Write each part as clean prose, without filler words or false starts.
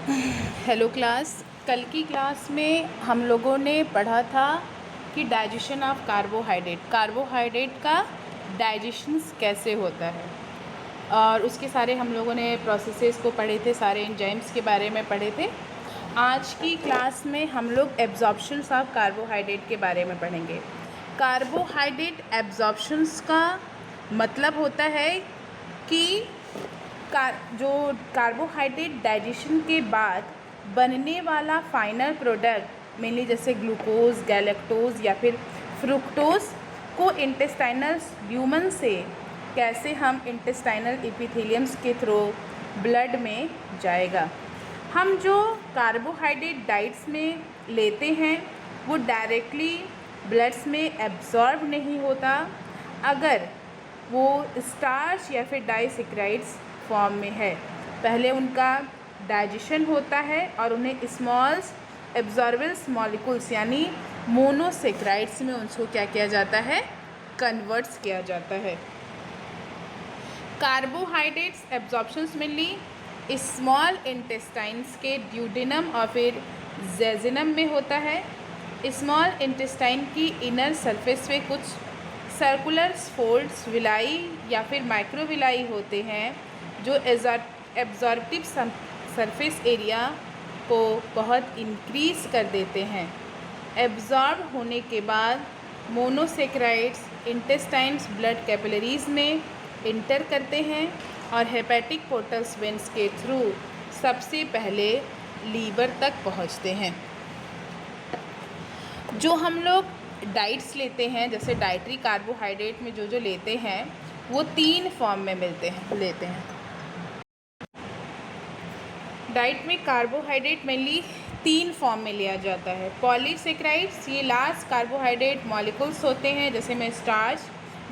Hello class. कल की class में हम लोगों ने पढ़ा था कि डाइजेशन ऑफ कार्बोहाइड्रेट का डाइजेशन कैसे होता है, और उसके सारे हम लोगों ने प्रोसेसेस को पढ़े थे, सारे एंजाइम्स के बारे में पढ़े थे। आज की क्लास में हम लोग एब्जॉर्प्शंस ऑफ कार्बोहाइड्रेट के बारे में पढ़ेंगे। कार्बोहाइड्रेट एब्जॉर्प्शंस का मतलब होता है कि जो कार्बोहाइड्रेट डाइजेशन के बाद बनने वाला फाइनल प्रोडक्ट मेनली जैसे ग्लूकोज, गैलेक्टोज या फिर फ्रुक्टोज को इंटेस्टाइनल ल्यूमन से कैसे हम इंटेस्टाइनल एपिथेलियम्स के थ्रू ब्लड में जाएगा। हम जो कार्बोहाइड्रेट डाइट्स में लेते हैं वो डायरेक्टली ब्लड्स में एब्जॉर्ब नहीं होता अगर वो स्टार्च या फिर डाइसेक्राइड्स फॉर्म में है। पहले उनका डाइजेशन होता है और उन्हें स्मॉल्स एब्जॉर्बेबल मॉलिक्यूल्स यानी मोनोसेक्राइड्स में उनको क्या किया जाता है, कन्वर्ट्स किया जाता है। कार्बोहाइड्रेट्स एब्जॉर्प्शंस मेनली स्मॉल इंटेस्टाइन्स के ड्यूडेनम और फिर जेजिनम में होता है। स्मॉल इंटेस्टाइन की इनर सरफेस पे कुछ सर्कुलर फोल्ड्स विलाई या फिर माइक्रोविलाई होते हैं जो एब्जॉर्प्टिव सरफेस एरिया को बहुत इंक्रीज़ कर देते हैं। एब्जॉर्ब होने के बाद मोनोसेक्राइड्स इंटेस्टाइन्स ब्लड कैपिलरीज में इंटर करते हैं और हेपेटिक पोर्टल्स वेन्स के थ्रू सबसे पहले लीवर तक पहुंचते हैं। जो हम लोग डाइट्स लेते हैं, जैसे डाइटरी कार्बोहाइड्रेट में जो लेते हैं वो 3 फॉर्म में लेते हैं। डाइट में कार्बोहाइड्रेट मेनली 3 फॉर्म में लिया जाता है। पॉलीसेक्राइड्स, ये लास्ट कार्बोहाइड्रेट मॉलिक्यूल्स होते हैं, जैसे में स्टार्च।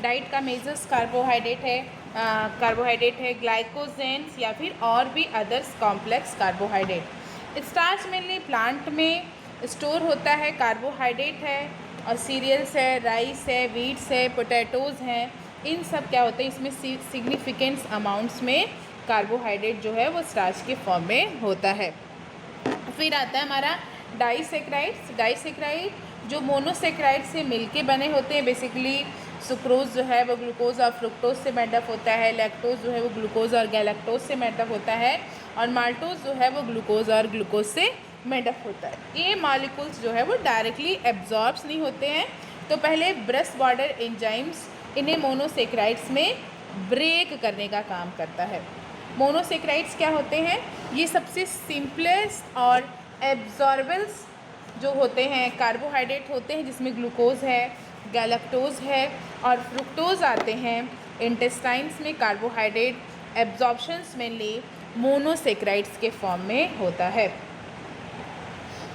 डाइट का मेजर्स कार्बोहाइड्रेट है ग्लाइकोजेंस या फिर और भी others complex carbohydrate. Starch mainly plant में स्टोर होता है, कार्बोहाइड्रेट है, और सीरियल्स है, राइस है, वीट्स है, पोटैटोज़ हैं, इन सब क्या होते हैं, इसमें सिग्निफिकेंट अमाउंट्स में कार्बोहाइड्रेट जो है वो स्टार्च के फॉर्म में होता है। फिर आता है हमारा डाइसेक्राइड जो मोनोसेक्राइड से मिलके बने होते हैं। बेसिकली सुक्रोज जो है वो ग्लूकोज और फ्रुक्टोज से मेडअप होता है, लैक्टोज जो है वो ग्लूकोज और गैलेक्टोज से मेडअप होता है, और माल्टोज जो है वो ग्लूकोज और ग्लूकोज से मेडअप होता है। ये मॉलिक्यूल्स जो है वो डायरेक्टली एब्जॉर्ब्स नहीं होते हैं, तो पहले ब्रेस्ट बॉर्डर एंजाइम्स इन्हें मोनोसेक्राइड्स में ब्रेक करने का काम करता है। मोनोसेक्राइड्स क्या होते हैं, ये सबसे सिंपलेस्ट और एब्जॉर्बेबल्स जो होते हैं कार्बोहाइड्रेट होते हैं, जिसमें ग्लूकोज है, गैलेक्टोज है और फ्रुक्टोज आते हैं। इंटेस्टाइन्स में कार्बोहाइड्रेट एब्जॉर्प्शंस मेनली मोनोसेक्राइड्स के फॉर्म में होता है।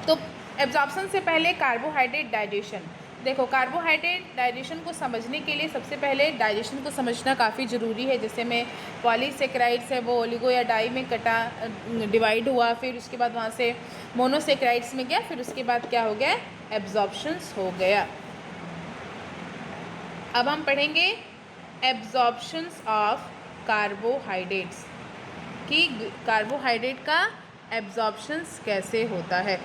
तो एब्जॉर्प्शन से पहले कार्बोहाइड्रेट डाइजेशन। देखो, कार्बोहाइड्रेट डाइजेशन को समझने के लिए सबसे पहले डाइजेशन को समझना काफ़ी ज़रूरी है। जैसे में पॉलीसेक्राइड्स है वो ओलिगो या डाई में डिवाइड हुआ, फिर उसके बाद वहाँ से मोनोसेक्राइड्स में गया, फिर उसके बाद क्या हो गया, एब्जॉर्प्शंस हो गया। अब हम पढ़ेंगे एब्जॉर्प्शंस ऑफ कार्बोहाइड्रेट्स कि कार्बोहाइड्रेट का एब्जॉर्प्शंस कैसे होता है।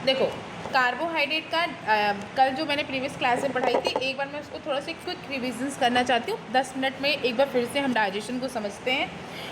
देखो, कार्बोहाइड्रेट का कल जो मैंने प्रीवियस क्लास में पढ़ाई थी, एक बार मैं उसको थोड़ा सा क्विक रिविजन्स करना चाहती हूँ। 10 मिनट में एक बार फिर से हम डाइजेशन को समझते हैं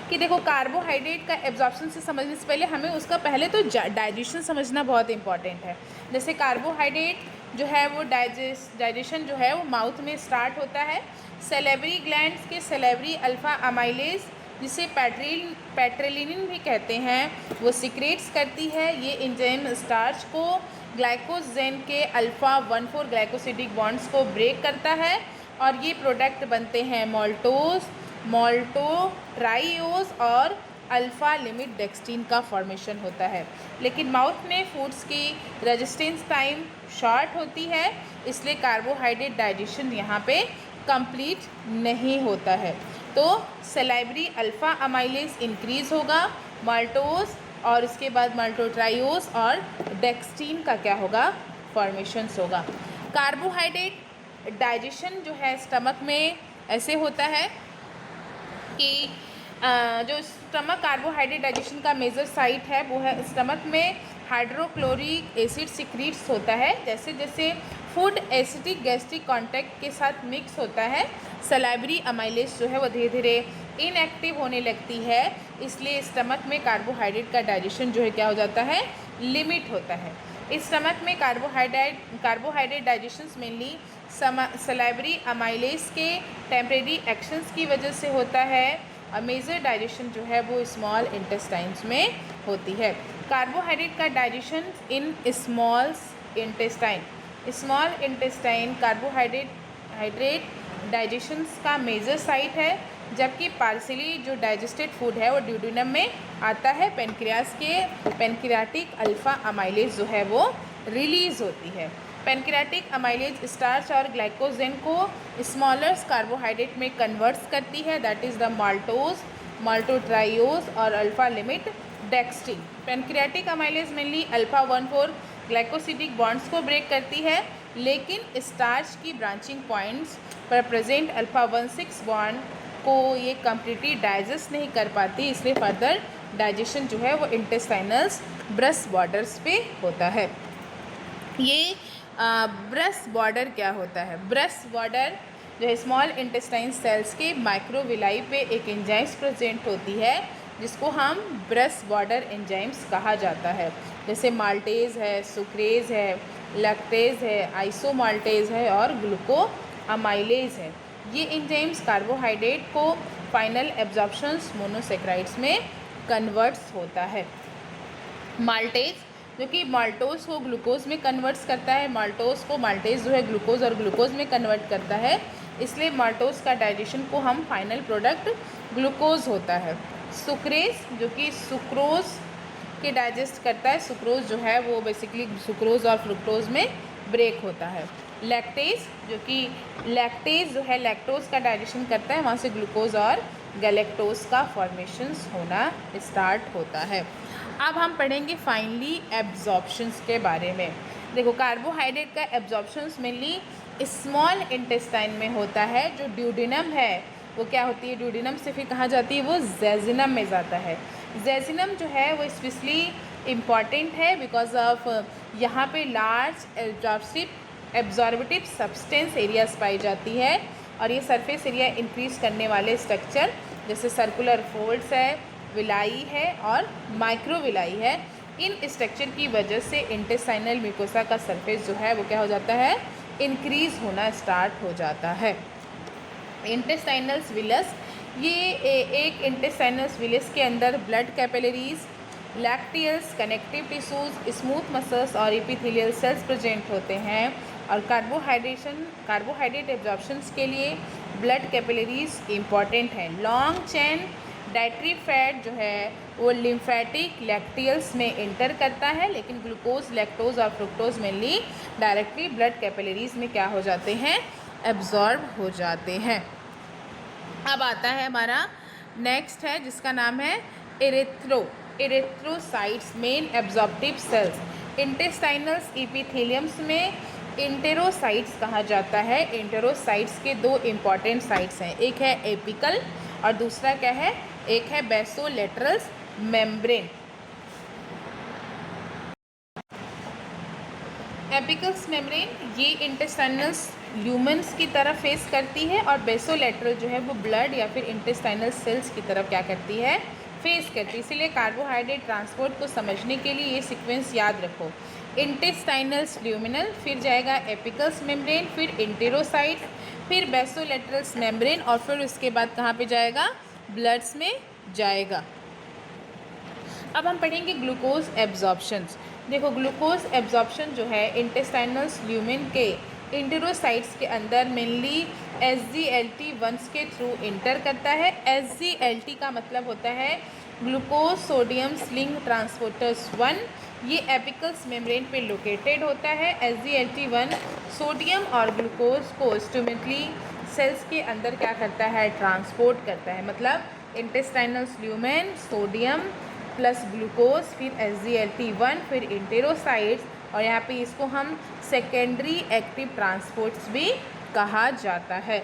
कि देखो, कार्बोहाइड्रेट का एब्जॉर्प्शन से समझने से पहले हमें उसका पहले तो डाइजेशन समझना बहुत इंपॉर्टेंट है। जैसे कार्बोहाइड्रेट जो है वो डाइजेशन जो है वो माउथ में स्टार्ट होता है। सेलेवरी ग्लैंड्स के सेलेवरी अल्फा अमाइलेज, जिसे पेट्रेलिनिन भी कहते हैं, वो सिक्रेट्स करती है। ये एंजाइम स्टार्च को ग्लाइकोजेन के अल्फ़ा 1,4 ग्लाइकोसिडिक बॉन्ड्स को ब्रेक करता है और ये प्रोडक्ट बनते हैं मॉल्टोज, माल्टोट्राइओज और अल्फ़ा लिमिट डेक्सटीन का फॉर्मेशन होता है। लेकिन माउथ में फूड्स की रेजिस्टेंस टाइम शॉर्ट होती है, इसलिए कार्बोहाइड्रेट डाइजेशन यहाँ पे कंप्लीट नहीं होता है। तो सेलाइवरी अल्फ़ा अमाइलेज इंक्रीज़ होगा, माल्टोज और उसके बाद माल्टोट्राइओज और डेक्सटीन का क्या होगा, फॉर्मेशंस होगा। कार्बोहाइड्रेट डाइजेशन जो है स्टमक में ऐसे होता है कि जो स्टमक कार्बोहाइड्रेट डाइजेशन का मेजर साइट है वो है स्टमक में हाइड्रोक्लोरिक एसिड सिक्रीट्स होता है। जैसे जैसे फूड एसिडिक गैस्ट्रिक कॉन्टैक्ट के साथ मिक्स होता है, सलाइवरी अमाइलेज जो है वो धीरे धीरे इनएक्टिव होने लगती है, इसलिए स्टमक में कार्बोहाइड्रेट का डाइजेशन जो है क्या हो जाता है, लिमिट होता है। इस स्टमक में carbohydrate digestion mainly salivary amylase के टेम्परेरी एक्शंस की वजह से होता है, और मेजर डाइजेशन जो है वो स्मॉल इंटेस्टाइन्स में होती है। कार्बोहाइड्रेट का digestion in small intestine carbohydrate digestions का मेजर साइट है, जबकि पार्सली जो डाइजेस्टेड फूड है वो ड्यूडेनम में आता है। पेनक्रियाटिक अल्फा अमाइलेज जो है वो रिलीज होती है। पेनक्रियाटिक अमाइलेज स्टार्च और ग्लाइकोजन को स्मॉलर कार्बोहाइड्रेट में कन्वर्ट्स करती है, दैट इज़ द माल्टोज, माल्टोट्राइयोज और alpha limit dextrin. Pancreatic amylase mainly alpha 1,4 glycosidic bonds को ब्रेक करती है, लेकिन स्टार्च की ब्रांचिंग पॉइंट्स पर प्रेजेंट अल्फा 1,6 बॉन्ड को ये कम्प्लीटली डाइजेस्ट नहीं कर पाती, इसलिए फर्दर डाइजेशन जो है वो इंटेस्टाइनल्स ब्रश बॉर्डर्स पे होता है। ये ब्रश बॉर्डर क्या होता है? ब्रश बॉर्डर जो है स्मॉल इंटेस्टाइन सेल्स के माइक्रोविलाई पे एक एंजाइम्स प्रेजेंट होती है, जिसको हम ब्रश बॉर्डर एंजाइम्स कहा जाता है। जैसे माल्टेज है, सुक्रेज है, लैक्टेज है, आइसोमाल्टेज है और ग्लूकोअमाइलेज है। ये एंजाइम्स कार्बोहाइड्रेट को फाइनल एब्जॉर्प्शंस मोनोसेक्राइड्स में कन्वर्ट्स होता है। माल्टेज जो कि माल्टोज को ग्लूकोज में कन्वर्ट्स करता है, माल्टेज जो है ग्लूकोज और ग्लूकोज में कन्वर्ट करता है, इसलिए माल्टोज का डाइजेशन को हम फाइनल प्रोडक्ट ग्लूकोज होता है। सुक्रेज जो कि सुक्रोज के डाइजेस्ट करता है, सुक्रोज जो है वो बेसिकली सुक्रोज और फ्रुक्टोज में ब्रेक होता है। लैक्टेज जो है लैक्टोज का डाइजेशन करता है, वहाँ से ग्लूकोज और गैलेक्टोज का फॉर्मेशंस होना स्टार्ट होता है। अब हम पढ़ेंगे फाइनली एब्जॉर्प्शंस के बारे में। देखो, कार्बोहाइड्रेट का एब्जॉर्प्शंस मेनली स्मॉल इंटेस्टाइन में होता है। जो ड्यूडेनम है वो क्या होती है, ड्यूडेनम से फिर कहाँ जाती है, वो जेजिनम में जाता है। जेजिनम जो है वो स्पेशली इम्पॉर्टेंट है बिकॉज ऑफ यहाँ पे लार्ज एब्जॉर्बेटिव सब्सटेंस एरियाज पाई जाती है, और ये सरफेस एरिया इंक्रीज करने वाले स्ट्रक्चर जैसे सर्कुलर फोल्ड्स है, विलाई है और माइक्रोविलाई है, इन स्ट्रक्चर की वजह से इंटेस्टाइनल म्यूकोसा का सरफेस जो है वो क्या हो जाता है, इंक्रीज होना स्टार्ट हो जाता है। इंटेस्टाइनल्स विलस, ये एक इंटेस्टाइनल्स विलस के अंदर blood capillaries, lacteals, connective tissues, smooth muscles और एपिथेलियल सेल्स प्रेजेंट होते हैं। और कार्बोहाइड्रेट एब्जॉर्प्शंस के लिए ब्लड कैपिलरीज इम्पॉर्टेंट हैं। लॉन्ग चेन डाइटरी फैट जो है वो लिम्फेटिक लैक्टियल्स में इंटर करता है, लेकिन ग्लूकोज, लैक्टोज और fructose mainly directly blood capillaries में क्या हो जाते हैं, एब्जॉर्ब हो जाते हैं। अब आता है हमारा नेक्स्ट है जिसका नाम है इरेथ्रोसाइट्स, मेन एब्जॉर्प्टिव सेल्स। इंटेस्टाइनल्स एपिथेलियम्स में इंटेरोसाइट्स कहा जाता है। इंटेरोसाइट्स के दो इम्पॉर्टेंट साइट्स हैं, एक है एपिकल और दूसरा क्या है, एक है बेसोलेटरल मेम्ब्रेन। एपिकल्स मेम्ब्रेन ये इंटेस्टाइनल्स ल्यूमेंस की तरफ फेस करती है, और बेसोलेटरल जो है वो ब्लड या फिर इंटेस्टाइनल सेल्स की तरफ क्या करती है, फेस करती है। इसीलिए कार्बोहाइड्रेट ट्रांसपोर्ट को समझने के लिए ये सीक्वेंस याद रखो, इंटेस्टाइनल्स ल्यूमिनल, फिर जाएगा एपिकल्स मेम्ब्रेन, फिर इंटेरोसाइट्स, फिर बेसोलेटरल्स मेम्ब्रेन, और फिर उसके बाद कहाँ पे जाएगा, ब्लड्स में जाएगा। अब हम पढ़ेंगे ग्लूकोज एब्जॉर्प्शंस। देखो, ग्लूकोज एब्जॉर्प्शन जो है इंटेस्टाइनल्स ल्यूमेन के इंटेरोसाइट्स के अंदर मेनली SGLT1 के थ्रू इंटर करता है। SGLT का मतलब होता है ग्लूकोज सोडियम स्लिंग ट्रांसपोर्टर्स 1। ये एपिकल्स मेम्ब्रेन पे लोकेटेड होता है। SGLT1 सोडियम और ग्लूकोज को स्टोमेटली सेल्स के अंदर क्या करता है, ट्रांसपोर्ट करता है। मतलब इंटेस्टाइनल्स ल्यूमेन, सोडियम प्लस ग्लूकोज, फिर SGLT1, फिर इंटेरोसाइट्स, और यहाँ पे इसको हम सेकेंडरी एक्टिव ट्रांसपोर्ट्स भी कहा जाता है।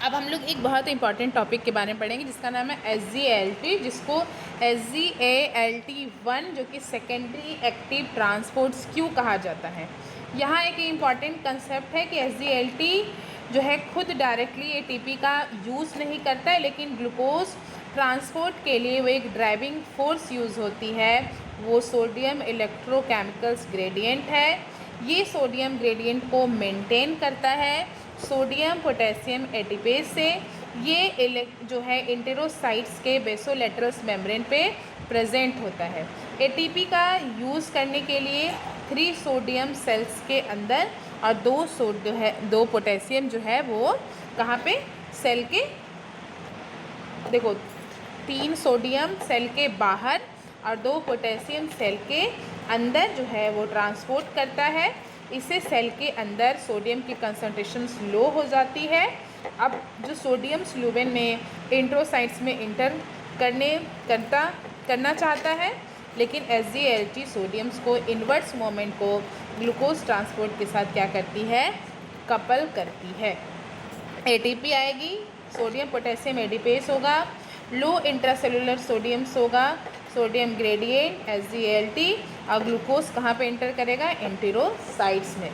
अब हम लोग एक बहुत इंपॉर्टेंट टॉपिक के बारे में पढ़ेंगे जिसका नाम है SGALT, जिसको SGALT1 जो कि सेकेंडरी एक्टिव ट्रांसपोर्ट्स क्यों कहा जाता है। यहाँ एक इम्पॉर्टेंट कंसेप्ट है कि SGALT जो है खुद डायरेक्टली ATP का यूज़ नहीं करता है, लेकिन ग्लूकोज ट्रांसपोर्ट के लिए वो एक ड्राइविंग फोर्स यूज़ होती है। वो सोडियम इलेक्ट्रोकेमिकल्स ग्रेडियंट है। ये सोडियम ग्रेडियंट को मेंटेन करता है सोडियम पोटेशियम एटीपेज से। ये जो है इंटेरोसाइट्स के बेसोलेटरस मेम्ब्रेन पे प्रेजेंट होता है। एटीपी का यूज़ करने के लिए 3 सोडियम सेल्स के अंदर और 2 पोटेशियम जो है वो कहाँ पे सेल के, देखो 3 सोडियम सेल के बाहर और 2 पोटेशियम सेल के अंदर जो है वो ट्रांसपोर्ट करता है। इससे सेल के अंदर सोडियम की कंसंट्रेशन लो हो जाती है। अब जो सोडियम स्लूबेन में इंट्रोसाइट्स में इंटर करना चाहता है, लेकिन SGALT सोडियम्स को इन्वर्स मोमेंट को ग्लूकोज ट्रांसपोर्ट के साथ क्या करती है, कपल करती है। ATP आएगी, सोडियम पोटेशियम एडिपेज होगा, लो इंट्रासेलुलर सोडियम्स होगा, सोडियम ग्रेडियंट SGALT और ग्लूकोज कहाँ पे इंटर करेगा, एंटेरोसाइट्स में।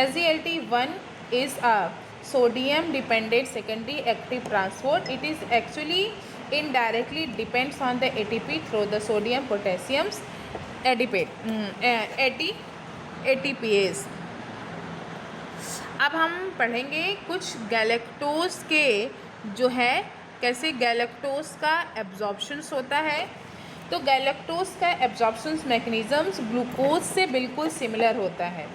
SGALT1 is a sodium dependent secondary active transport. It is actually indirectly depends on the ATP through the sodium potassium ATPase। अब हम पढ़ेंगे कुछ गैलेक्टोज के जो है कैसे गैलेक्टोज का एब्जॉर्प्शंस होता है। तो गैलेक्टोज का एब्जॉर्प्शंस मैकेनिज़म्स ग्लूकोज से बिल्कुल सिमिलर होता है।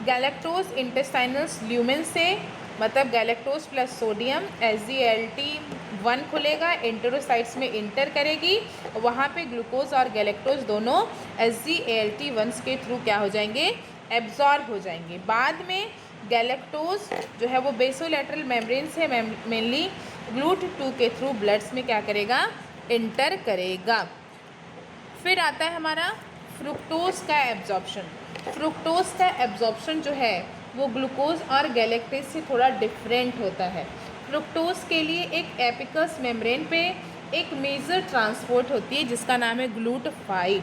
गैलेक्टोज इंटेस्टाइनल ल्यूमेन से, मतलब गैलेक्टोज प्लस सोडियम SGALT1 खुलेगा, एंटेरोसाइट्स में इंटर करेगी, वहाँ पे ग्लूकोज और गैलेक्टोज दोनों SGALT1 के थ्रू क्या हो जाएंगे, एब्जॉर्ब हो जाएंगे। बाद में गैलेक्टोज जो है वो बेसोलेटरल मेम्ब्रेन से मेनली GLUT2 के थ्रू ब्लड्स में क्या करेगा, इंटर करेगा। फिर आता है हमारा फ्रुक्टोज का एब्जॉर्प्शन। फ्रुक्टोज का एब्जॉर्प्शन जो है वो ग्लूकोज और गैलेक्टेज से थोड़ा डिफरेंट होता है। फ्रुक्टोज के लिए एक एपिकस मेम्ब्रेन पे एक मेजर ट्रांसपोर्ट होती है जिसका नाम है GLUT5।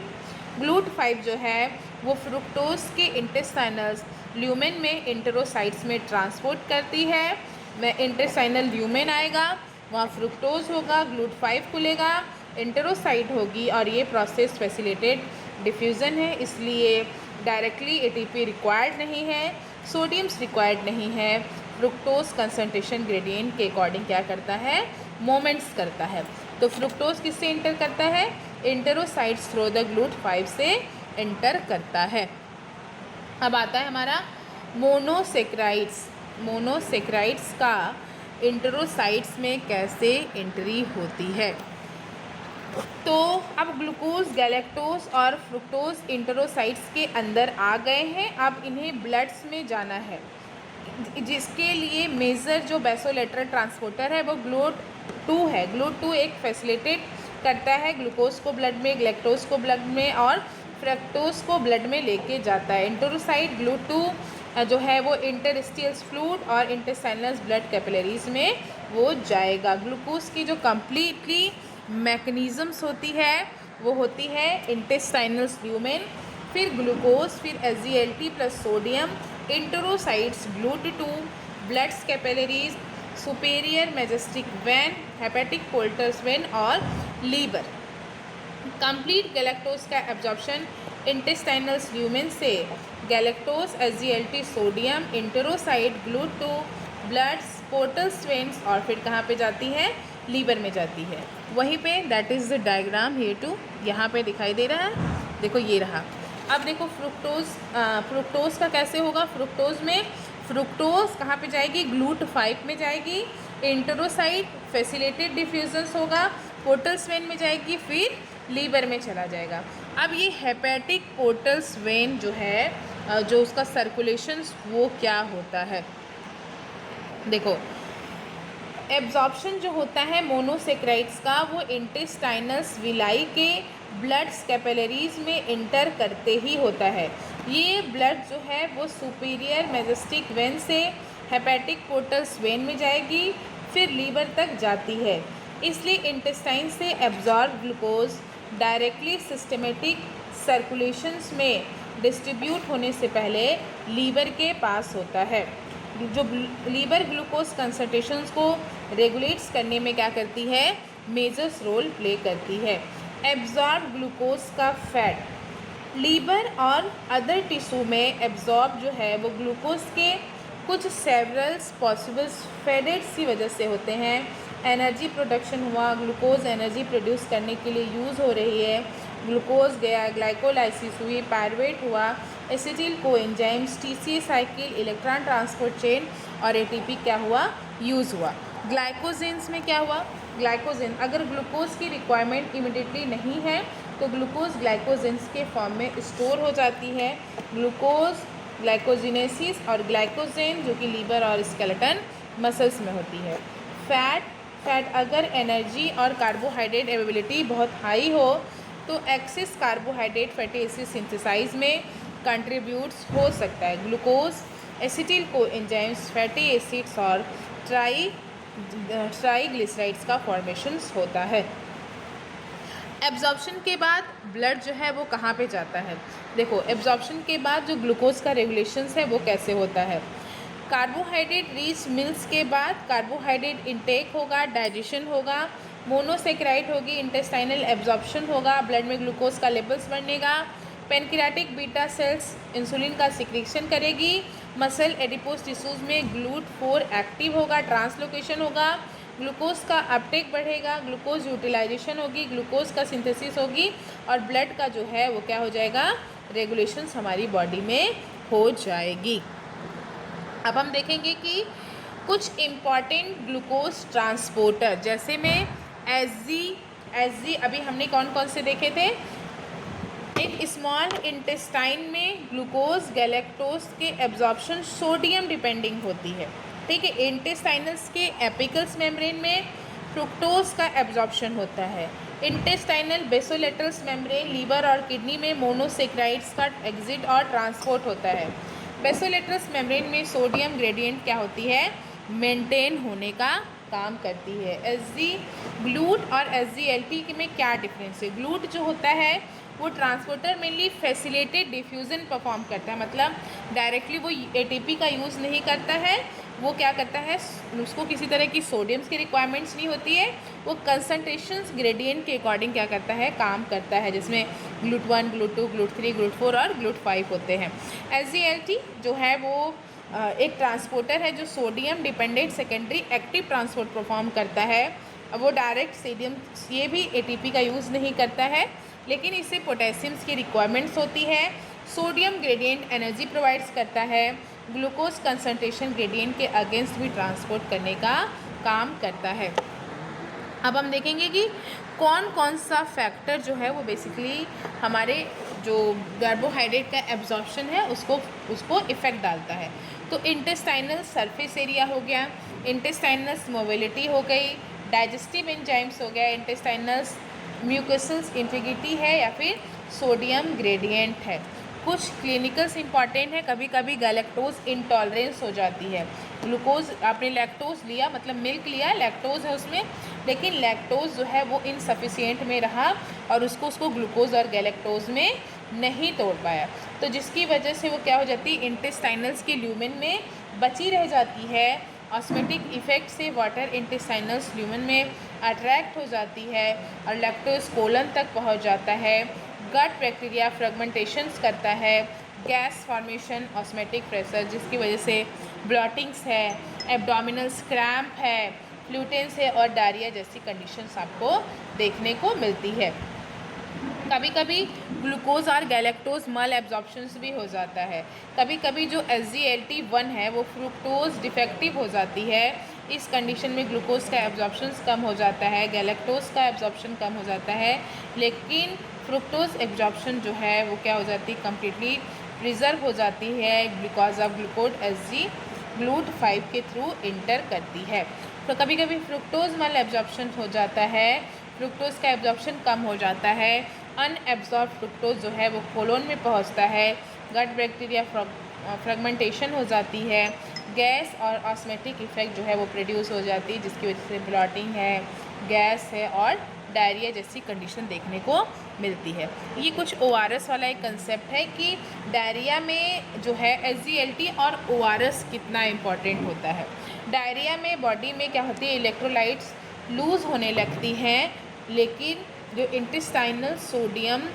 GLUT5 जो है वो फ्रुक्टोज के इंटेस्टाइनल ल्यूमेन में इंटेरोसाइट्स में ट्रांसपोर्ट करती है। मैं इंटेस्टाइनल ल्यूमेन आएगा, वहाँ फ्रुक्टोज होगा, GLUT5 खुलेगा, इंटेरोसाइट होगी और ये प्रोसेस फैसिलिटेड डिफ्यूज़न है, इसलिए डायरेक्टली ATP रिक्वायर्ड नहीं है, सोडियम्स रिक्वायर्ड नहीं है। फ्रुक्टोज कंसंट्रेशन ग्रेडियंट के अकॉर्डिंग क्या करता है, मोमेंट्स करता है। तो फ्रुक्टोज किससे इंटर करता है, इंटेरोसाइट्स थ्रू द GLUT5 से इंटर करता है। अब आता है हमारा मोनोसेक्राइड्स। मोनोसेक्राइड्स का इंटेरोसाइट्स में कैसे एंट्री होती है। तो अब ग्लूकोज, गैलेक्टोज और फ्रुक्टोज इंटेरोसाइट्स के अंदर आ गए हैं। अब इन्हें ब्लड्स में जाना है, जिसके लिए मेजर जो बेसोलेटरल ट्रांसपोर्टर है वो GLUT2 है। GLUT2 एक फैसिलिटेट करता है ग्लूकोज को ब्लड में, गैलेक्टोज को ब्लड में और फ्रक्टोज को ब्लड में लेके जाता है। इंटेरोसाइट GLUT2 जो है वो इंटरस्टिशियल फ्लूइड और इंटेस्टाइनल ब्लड कैपिलरीज में वो जाएगा। ग्लूकोज की जो कम्प्लीटली मैकेनिज़म्स होती है वो होती है इंटेस्टाइनल ल्यूमेन, फिर ग्लूकोज, फिर SGALT plus sodium, enterocytes, GLUT2, bloods capillaries, superior majestic vein, hepatic portal vein और लीवर। कंप्लीट गैलेक्टोज का एब्जॉर्प्शन इंटेस्टाइनल ल्यूमेन से galactose, SGALT, sodium, enterocyte, GLUT2, bloods, portal veins और फिर कहाँ पे जाती है, लीवर में जाती है। वहीं पे that is the diagram here too, यहाँ पे दिखाई दे रहा है, देखो ये रहा। अब देखो फ्रुक्टोज का कैसे होगा। फ्रुक्टोज में फ्रुक्टोज कहाँ पे जाएगी, GLUT5 में जाएगी, इंटेरोसाइट फैसिलिटेड डिफ्यूजन्स होगा, पोर्टल्स वेन में जाएगी, फिर लीवर में चला जाएगा। अब ये हेपेटिक पोर्टल्स वेन जो है जो उसका सर्कुलेशंस वो क्या होता है, देखो एब्जॉर्प्शन जो होता है मोनोसेक्राइड्स का वो इंटेस्टाइनस विलाई के ब्लड्स कैपिलरीज में इंटर करते ही होता है। ये ब्लड जो है वो सुपीरियर मैजेस्टिक वेन से हेपेटिक पोर्टल्स वेन में जाएगी, फिर लीवर तक जाती है। इसलिए इंटेस्टाइन से absorb glucose directly systematic circulations में डिस्ट्रीब्यूट होने से पहले लीवर के पास होता है। जो लीवर ग्लूकोज कंसंट्रेशंस को रेगुलेट्स करने में क्या करती है, मेजर्स रोल प्ले करती है। एब्जॉर्ब ग्लूकोज का फैट लीवर और अदर टिश्यू में एब्जॉर्ब जो है वो ग्लूकोज के कुछ सेवरल्स पॉसिबल फैटेट्स की वजह से होते हैं। एनर्जी प्रोडक्शन हुआ, ग्लूकोज एनर्जी प्रोड्यूस करने के लिए यूज़ हो रही है, ग्लूकोज गया, ग्लाइकोलाइसिस हुई, पायरुवेट हुआ, acetyl coenzymes, TCA cycle, electron transport chain और एटीपी क्या हुआ, यूज़ हुआ। ग्लाइकोजेंस में क्या हुआ, ग्लाइकोजेन अगर ग्लूकोज की रिक्वायरमेंट इमिडिएटली नहीं है तो ग्लूकोज ग्लाइकोजेंस के फॉर्म में स्टोर हो जाती है। ग्लूकोज ग्लाइकोजिनेसिस और ग्लाइकोजेन जो कि लीवर और स्केलेटन मसल्स में होती है। फैट अगर एनर्जी और कार्बोहाइड्रेट अवेलेबिलिटी बहुत हाई हो तो excess carbohydrate fatty acid synthesize में कंट्रीब्यूट्स हो सकता है। Glucose acetyl coenzymes fatty acids और ट्राइग्लिसराइड्स का फॉर्मेशंस होता है। एब्जॉर्प्शन के बाद ब्लड जो है वो कहाँ पे जाता है, देखो एब्जॉर्प्शन के बाद जो ग्लूकोज का रेगुलेशंस है वो कैसे होता है। कार्बोहाइड्रेट रिच मील्स के बाद कार्बोहाइड्रेट इंटेक होगा, डाइजेशन होगा, मोनोसेक्राइड होगी, इंटेस्टाइनल एब्जॉर्प्शन होगा, ब्लड में ग्लूकोज का लेवल्स बढ़ेगा, पेनक्रियाटिक बीटा सेल्स इंसुलिन का सिक्रीशन करेगी, मसल एडिपोज टिश्यूज में GLUT4 एक्टिव होगा, ट्रांसलोकेशन होगा, ग्लूकोज का अपटेक बढ़ेगा, ग्लूकोज यूटिलाइजेशन होगी, ग्लूकोज का सिंथेसिस होगी और ब्लड का जो है वो क्या हो जाएगा, रेगुलेशंस हमारी बॉडी में हो जाएगी। अब हम देखेंगे कि कुछ इम्पॉर्टेंट ग्लूकोज ट्रांसपोर्टर जैसे में एसजी अभी हमने कौन कौन से देखे थे। एक स्मॉल इंटेस्टाइन में ग्लूकोज गैलेक्टोज के एब्जॉर्प्शन सोडियम डिपेंडिंग होती है, ठीक है। इंटेस्टाइनल्स के एपिकल्स मेम्ब्रेन में फ्रुक्टोज का एब्जॉर्प्शन होता है। इंटेस्टाइनल बेसोलेटरल्स मेम्ब्रेन लीवर और किडनी में मोनोसेक्राइड्स का एग्जिट और ट्रांसपोर्ट होता है। बेसोलेटरल्स मेम्ब्रेन में सोडियम ग्रेडियंट क्या होती है, मेंटेन होने का काम करती है। एसजी ग्लूट और एसजीएलटी में क्या डिफरेंस है। ग्लूट जो होता है वो transporter mainly facilitated diffusion perform करता है, मतलब डायरेक्टली वो एटीपी का यूज़ नहीं करता है, वो क्या करता है, उसको किसी तरह की सोडियम्स की रिक्वायरमेंट्स नहीं होती है, वो कंसंट्रेशंस ग्रेडियंट के अकॉर्डिंग क्या करता है, काम करता है, जिसमें GLUT1 GLUT2 GLUT3 GLUT4 और GLUT5 होते हैं। एसजीएलटी जो है वो एक ट्रांसपोर्टर है जो sodium dependent secondary active transport perform करता है। वो डायरेक्ट सोडियम ये भी एटीपी का यूज़ नहीं करता है, लेकिन इससे पोटेशियम्स की रिक्वायरमेंट्स होती है। सोडियम ग्रेडियंट एनर्जी प्रोवाइड्स करता है, ग्लूकोज कंसंट्रेशन ग्रेडियंट के अगेंस्ट भी ट्रांसपोर्ट करने का काम करता है। अब हम देखेंगे कि कौन कौन सा फैक्टर जो है वो बेसिकली हमारे जो कार्बोहाइड्रेट का एब्जॉर्प्शन है उसको इफ़ेक्ट डालता है। तो इंटेस्टाइनल सरफेस एरिया हो गया, इंटेस्टाइनल मोबिलिटी हो गई, डाइजेस्टिव एंजाइम्स हो गया, इंटेस्टाइनल म्यूकोसल्स इंटीग्रिटी है या फिर सोडियम ग्रेडियंट है। कुछ क्लिनिकल्स इंपॉर्टेंट है, कभी कभी गैलेक्टोज इंटॉलरेंस हो जाती है। ग्लूकोज आपने लैक्टोज लिया, मतलब मिल्क लिया, लैक्टोज है उसमें, लेकिन लैक्टोज जो है वो इनसफिशिएंट में रहा और उसको ग्लूकोज और गैलेक्टोज में नहीं तोड़ पाया, तो जिसकी वजह से वो क्या हो जाती है, इंटेस्टाइनल्स की ल्यूमेन में बची रह जाती है। ऑस्मेटिक इफेक्ट से वाटर इंटेस्टाइनल्स ल्यूमेन में अट्रैक्ट हो जाती है और लैक्टोज कोलन तक पहुंच जाता है। गट बैक्टीरिया फ्रेगमेंटेशंस करता है, गैस फॉर्मेशन, ऑस्मेटिक प्रेशर जिसकी वजह से ब्लॉटिंग्स है, एब्डोमिनल क्रैम्प है, फ्लूटेंस है और डायरिया जैसी कंडीशंस आपको देखने को मिलती है। कभी कभी ग्लूकोज और गैलेक्टोज मल एब्जॉर्प्शंस भी हो जाता है। कभी कभी जो SGLT1 है वो फ्रुक्टोज डिफेक्टिव हो जाती है। इस कंडीशन में ग्लूकोज का एब्जॉर्प्शन कम हो जाता है, गैलेक्टोज का एब्जॉर्प्शन कम हो जाता है, लेकिन फ्रुक्टोज एब्जॉर्प्शन जो है वो क्या हो जाती है, कम्प्लीटली प्रिजर्व हो जाती है because of glucose SG GLUT5 के थ्रू इंटर करती है। तो कभी कभी फ्रुक्टोज मल एब्जॉर्प्शन हो जाता है, फ्रुक्टोज का एब्जॉर्प्शन कम हो जाता है, अनएब्जॉर्ब फ्रुक्टोज जो है वो कोलोन में पहुंचता है, गट बैक्टीरिया फ्रेगमेंटेशन हो जाती है, गैस और ऑस्मेटिक इफ़ेक्ट जो है वो प्रोड्यूस हो जाती है, जिसकी वजह से ब्लॉटिंग है, गैस है और डायरिया जैसी कंडीशन देखने को मिलती है। ये कुछ ORS वाला एक कंसेप्ट है कि डायरिया में जो है SGLT और ORS कितना इम्पॉर्टेंट होता है। डायरिया में बॉडी में क्या होती है, इलेक्ट्रोलाइट्स लूज़ होने लगती हैं, लेकिन जो इंटेस्टाइनल सोडियम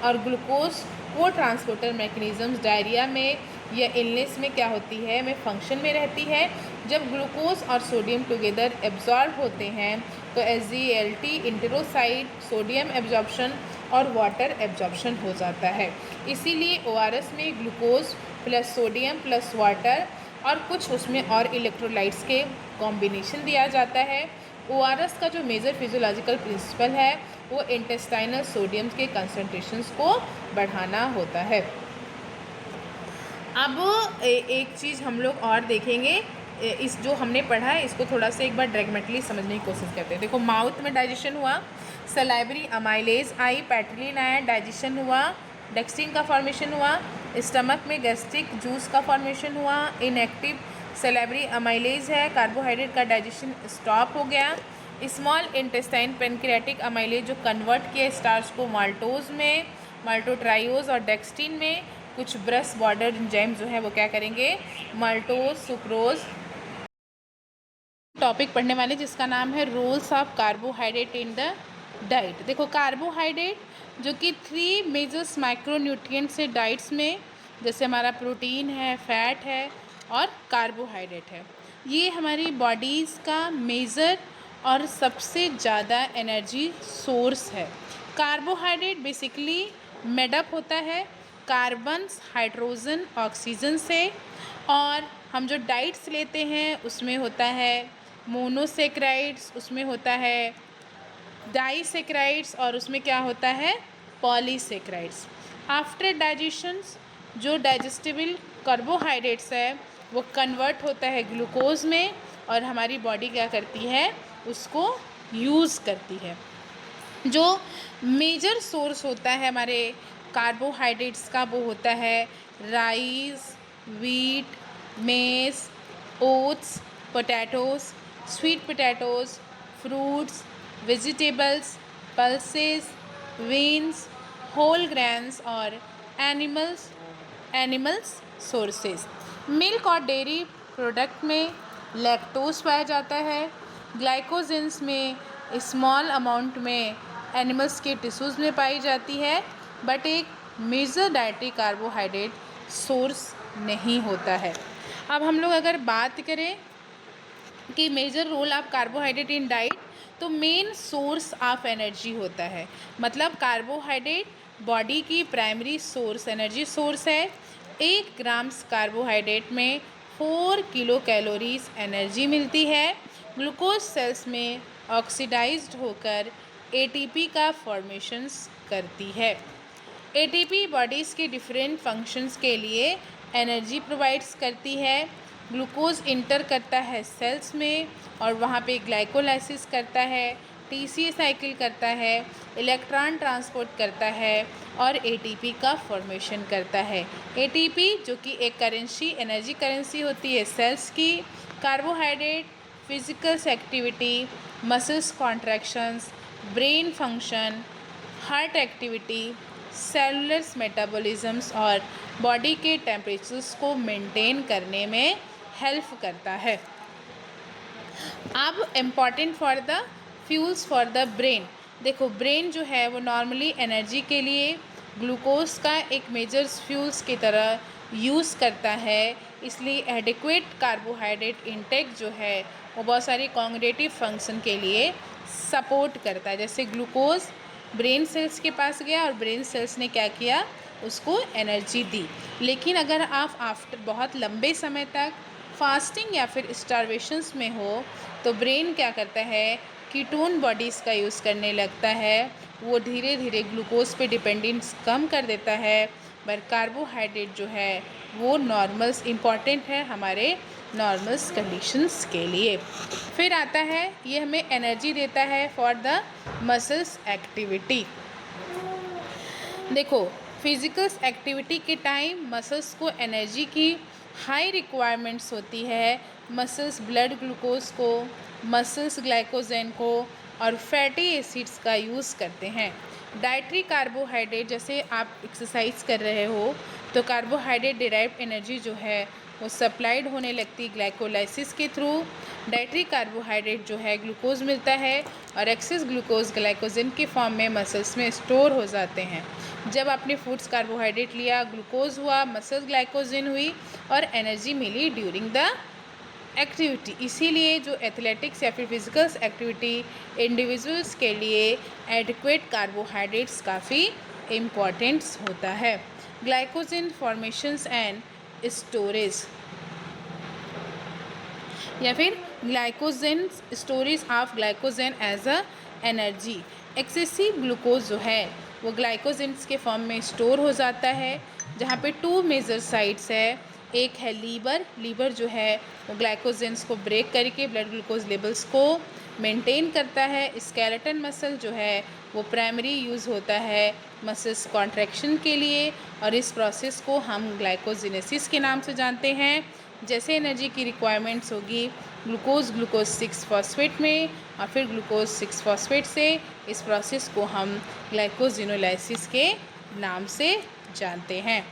और ग्लूकोज को ट्रांसपोर्टर मैकेनिज़म्स डायरिया में या इलनेस में क्या होती है, में फंक्शन में रहती है। जब ग्लूकोज और सोडियम टुगेदर एब्जॉर्ब होते हैं तो SGLT इंटेरोसाइड सोडियम एब्जॉर्प्शन और वाटर एब्जॉर्प्शन हो जाता है। इसीलिए ORS में glucose plus sodium plus water और कुछ उसमें और इलेक्ट्रोलाइट्स के कॉम्बिनेशन दिया जाता है। ORS का जो मेजर फिजियोलॉजिकल प्रिंसिपल है वो इंटेस्टाइनल सोडियम के कंसंट्रेशंस को बढ़ाना होता है। अब एक चीज़ हम लोग और देखेंगे, इस जो हमने पढ़ा है इसको थोड़ा सा एक बार डायग्रामेटिकली समझने की कोशिश करते हैं। देखो, माउथ में डाइजेशन हुआ, सलाइवरी अमाइलेज आई, पैट्रिलिन आया, डाइजेशन हुआ, डेक्स्ट्रिन का फॉर्मेशन हुआ, स्टमक में गैस्ट्रिक जूस का फॉर्मेशन हुआ, इनएक्टिव सलाइवरी अमाइलेज है, कार्बोहाइड्रेट का डाइजेशन स्टॉप हो गया। स्मॉल इंटेस्टाइन पेनक्रियाटिक अमाइलेज जो कन्वर्ट किया स्टार्च को माल्टोज में, माल्टोट्राइओज और डेक्स्ट्रिन में। कुछ ब्रश बॉर्डर एंजाइम जो है वो क्या करेंगे, माल्टोज, सुक्रोज। टॉपिक पढ़ने वाले जिसका नाम है roles of carbohydrate in the diet. देखो, कार्बोहाइड्रेट जो कि 3 मेजर्स माइक्रोन्यूट्रिएंट्स से डाइट्स में, जैसे हमारा प्रोटीन है, फैट है और कार्बोहाइड्रेट है, ये हमारी बॉडीज़ का मेजर और सबसे ज़्यादा एनर्जी सोर्स है। कार्बोहाइड्रेट बेसिकली मेडअप होता है कार्बन्स, हाइड्रोजन, ऑक्सीजन से, और हम जो डाइट्स लेते हैं उसमें होता है मोनोसेक्राइड्स, उसमें होता है डाइसेक्राइड्स और उसमें क्या होता है, पॉलीसेक्राइड्स। आफ्टर डाइजेशंस जो डाइजेस्टिबल कार्बोहाइड्रेट्स है वो कन्वर्ट होता है ग्लूकोज में और हमारी बॉडी क्या करती है, उसको यूज़ करती है। जो मेजर सोर्स होता है हमारे कार्बोहाइड्रेट्स का वो होता है rice, wheat, maize, oats, potatoes, sweet potatoes, fruits, vegetables, pulses, beans, whole grains और एनिमल्स सोर्सेज। मिल्क और डेयरी प्रोडक्ट में लैक्टोज पाया जाता है। ग्लाइकोजेंस में स्मॉल अमाउंट में एनिमल्स के टिश्यूज़ में पाई जाती है, बट एक मेजर डाइटरी कार्बोहाइड्रेट सोर्स नहीं होता है। अब हम लोग अगर बात करें कि major role of carbohydrate in diet, तो मेन सोर्स ऑफ एनर्जी होता है। मतलब कार्बोहाइड्रेट बॉडी की प्राइमरी सोर्स, एनर्जी सोर्स है। 1 ग्राम्स कार्बोहाइड्रेट में 4 किलो कैलोरीज एनर्जी मिलती है। ग्लूकोज सेल्स में ऑक्सीडाइज्ड होकर ATP का फॉर्मेशंस करती है। ATP बॉडीज़ के डिफरेंट फंक्शंस के लिए एनर्जी प्रोवाइड्स करती है। ग्लूकोज इंटर करता है सेल्स में और वहाँ पे ग्लाइकोलाइसिस करता है, TCA साइकिल करता है, इलेक्ट्रॉन ट्रांसपोर्ट करता है और ATP का फॉर्मेशन करता है। ATP जो कि एक करेंसी, एनर्जी करेंसी होती है सेल्स की। Carbohydrate physicals activity, muscles contractions, brain function, heart activity, cellulars metabolisms और बॉडी के टेम्परेचर्स को मेंटेन करने में हेल्प करता है। अब important for the fuels for the brain. देखो, ब्रेन जो है वो नॉर्मली एनर्जी के लिए ग्लूकोज का एक मेजर फ्यूल्स की तरह यूज़ करता है, इसलिए एडिक्वेट कार्बोहाइड्रेट इंटेक जो है वो बहुत सारी कॉग्निटिव फंक्शन के लिए सपोर्ट करता है। जैसे ग्लूकोज ब्रेन सेल्स के पास गया और ब्रेन सेल्स ने क्या किया, उसको एनर्जी दी। लेकिन अगर आप आफ्टर बहुत लंबे समय तक फास्टिंग या फिर स्टारवेशंस में हो तो ब्रेन क्या करता है, कीटोन बॉडीज़ का यूज़ करने लगता है। वो धीरे धीरे ग्लूकोज पे डिपेंडेंस कम कर देता है। पर कार्बोहाइड्रेट जो है वो नॉर्मल्स इम्पॉर्टेंट है हमारे नॉर्मल्स कंडीशंस के लिए। फिर आता है, ये हमें एनर्जी देता है फॉर द मसल्स एक्टिविटी। देखो, फिजिकल्स एक्टिविटी के टाइम मसल्स को एनर्जी की हाई रिक्वायरमेंट्स होती है मसल्स ब्लड ग्लूकोज को, मसल्स ग्लाइकोजन को और फैटी एसिड्स का यूज़ करते हैं। डाइटरी कार्बोहाइड्रेट, जैसे आप एक्सरसाइज कर रहे हो तो कार्बोहाइड्रेट डिराइव्ड एनर्जी जो है वो सप्लाइड होने लगती ग्लाइकोलाइसिस के थ्रू। डाइटरी कार्बोहाइड्रेट जो है ग्लूकोज मिलता है और एक्सेस ग्लूकोज ग्लाइकोजन के फॉर्म में मसल्स में स्टोर हो जाते हैं। जब आपने फूड्स कार्बोहाइड्रेट लिया, ग्लूकोज हुआ, मसल्स ग्लाइकोजन हुई और एनर्जी मिली ड्यूरिंग द एक्टिविटी। इसीलिए जो एथलेटिक्स या फिर फिजिकल्स एक्टिविटी इंडिविजुअल्स के लिए एडिक्वेट कार्बोहाइड्रेट्स काफ़ी इम्पॉर्टेंट्स होता है। ग्लाइकोजन फॉर्मेशंस एंड स्टोरेज या फिर glycogen storage of glycogen as a energy. Excessive glucose जो है वो ग्लाइकोजन्स के फॉर्म में स्टोर हो जाता है, जहाँ पे 2 मेजर साइट्स है। एक है लीवर जो है वो ग्लाइकोजन्स को ब्रेक करके ब्लड ग्लूकोज लेवल्स को मेंटेन करता है। स्केलेटन मसल जो है वो प्राइमरी यूज़ होता है मसल्स कॉन्ट्रैक्शन के लिए और इस प्रोसेस को हम ग्लाइकोजेनेसिस के नाम से जानते हैं। जैसे एनर्जी की रिक्वायरमेंट्स होगी ग्लूकोज 6 फॉस्फेट में और फिर ग्लूकोज 6 फॉस्फेट से इस प्रोसेस को हम ग्लाइकोजिनोलाइसिस के नाम से जानते हैं।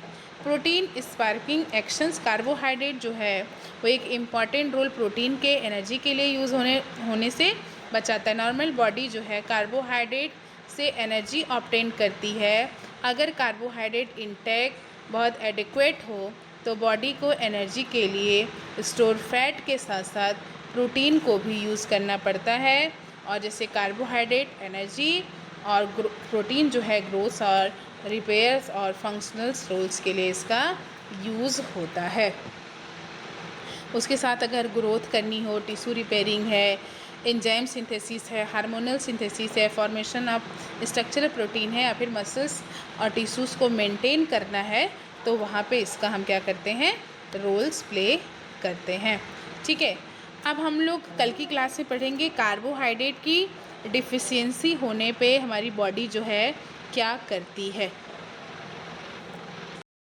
प्रोटीन स्पार्किंग एक्शंस, कार्बोहाइड्रेट जो है वो एक इम्पॉर्टेंट रोल प्रोटीन के एनर्जी के लिए यूज़ होने से बचाता है। नॉर्मल बॉडी जो है कार्बोहाइड्रेट से एनर्जी ऑब्टेन करती है। अगर कार्बोहाइड्रेट इंटेक बहुत एडिक्वेट हो तो बॉडी को एनर्जी के लिए स्टोर फैट के साथ साथ प्रोटीन को भी यूज़ करना पड़ता है। और जैसे कार्बोहाइड्रेट एनर्जी और प्रोटीन जो है ग्रोथ और रिपेयर्स और फंक्शनल्स रोल्स के लिए इसका यूज़ होता है। उसके साथ अगर ग्रोथ करनी हो, टिश्यू रिपेयरिंग है, एंजाइम सिंथेसिस है, हार्मोनल सिंथेसिस है, फॉर्मेशन ऑफ स्ट्रक्चरल प्रोटीन है या फिर मसल्स और टिश्यूज़ को मेंटेन करना है तो वहाँ पे इसका हम क्या करते हैं, रोल्स प्ले करते हैं। ठीक है, अब हम लोग कल की क्लास में पढ़ेंगे कार्बोहाइड्रेट की डिफिशियंसी होने पे हमारी बॉडी जो है क्या करती है।